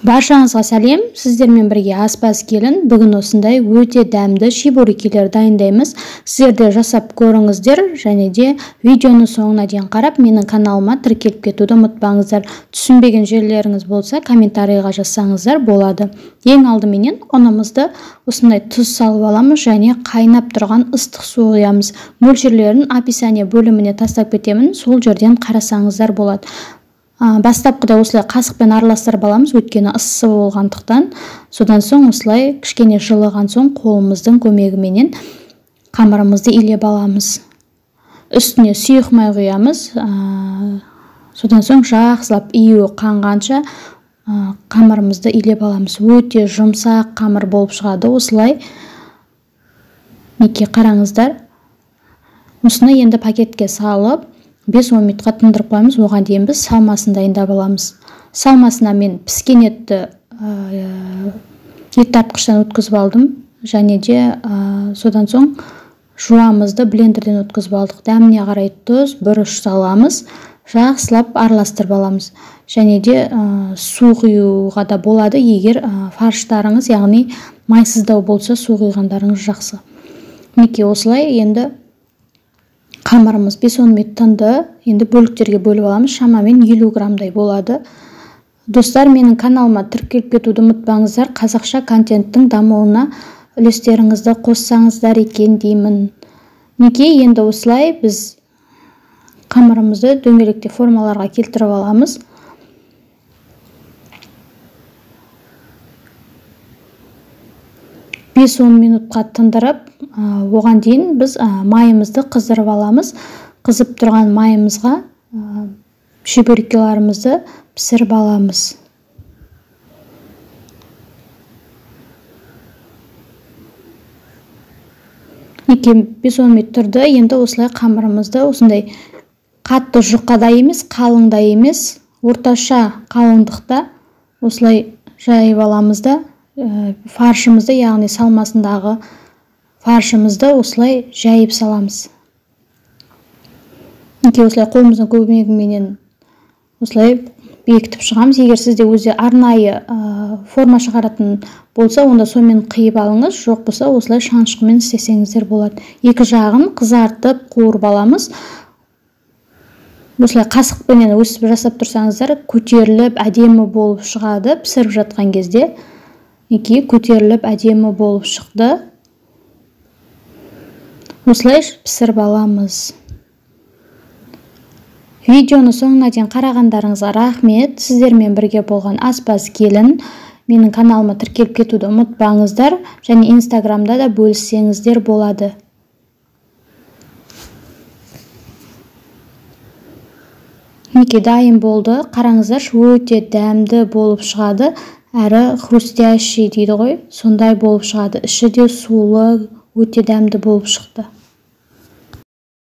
Баршаңызға сәлем, сіздермен бірге аспаз келін. Бүгін осындай өте дәмді шибурекелер дайындаймыз. Сіздер де жасап көріңіздер, және де видеоны соңына дейін қарап, менің каналыма тіркеліп кетуді ұмытпаңыздар. Түсінбеген жерлеріңіз болса, комментарийға жазсаңыздар болады. Ең алдыменен ұнымызды осындай тұз салып аламыз және қайнап тұрған ыстық су құямыз. Мөлшерлерін описание бөліміне тастап кетемін, сол жерден қарасаңыздар болады. Бастапқыда осылай қасықпен араластырып аламыз, өйткені ыссы болғандықтан. Содан соң осылай кішкене жылыған соң қолымыздың көмегіменен қамырымызды илеп аламыз. Үстіне сұйық май құямыз. Содан соң жақсылап июі қанғанша қамырымызды илеп аламыз. Өте жұмсақ қамыр болып шығады осылай. Неке қараңыздар. Осыны енді пакетке салып 5-10 минутқа тындырып қоймыз. Оған дейін біз салмасын дайындап аламыз. Салмасына мен піскен етті ет тартқыштан өткізіп алдым. Және де содан соң жуамызды блендерден өткізіп алдық. Дәміне қарай тұз, бұрыш саламыз. Жақсылап араластырып аламыз. Және де су құюға да болады, егер фарштарыңыз, яғни майсыздау болса, су құйғандарыңыз жақсы. Неке осылай енді қамырымыз 5-10 минут тынды. Енді бөліктерге бөліп аламыз. Шамамен 50 граммдай болады. Достар, менің каналыма тіркеліп кетуді ұмытпаңыздар. Қазақша контенттің дамуына үлестеріңізді қоссаңыздар екен деймін. Неке енді осылай біз қамырымызды дөңгелектей формаларға келтіріп аламыз. Бес 10 минутқа тындырып, оған дейін біз майымызды қыздырып аламыз. Қызып тұрған майымызға шибурекелерімізді пісіріп аламыз. Неке 5-10 минут тұрды. Енді осылай қамырымызды осындай қатты жұқада емес, қалыңда емес, орташа қалыңдықта осылай жайып аламыз да фаршымызды, яғни салмасындағы фаршымызды осылай жайып саламыз. Неке осылай қолымыздың көмегіменен осылай бекітіп шығамыз. Егер сізде өзі арнайы форма шығаратын болса, онда сонымен қиып алыңыз. Жоқ болса, осылай шанышқымен істесеңіздер болады. Екі жағын қызартып қуырып аламыз. Осылай қасықпенен өсіп жасап тұрсаңыздар, көтеріліп әдемі болып шығады пісіріп жатқан кезде. Неке көтеріліп әдемі болып шықты. Осылай пісіріп аламыз. Видеоны соңына дейін қарағандарыңызға рахмет. Сіздермен бірге болған аспаз келін. Менің каналыма тіркеліп кетуді ұмытпаңыздар. Және инстаграмда да бөліссеңіздер болады. Неке дайын болды. Қараңыздар, өте дәмді болып шығады. Әрі хрустящий дейді ғой, сондай болып шығады. Іші де сулы, өте дәмді болып шықты.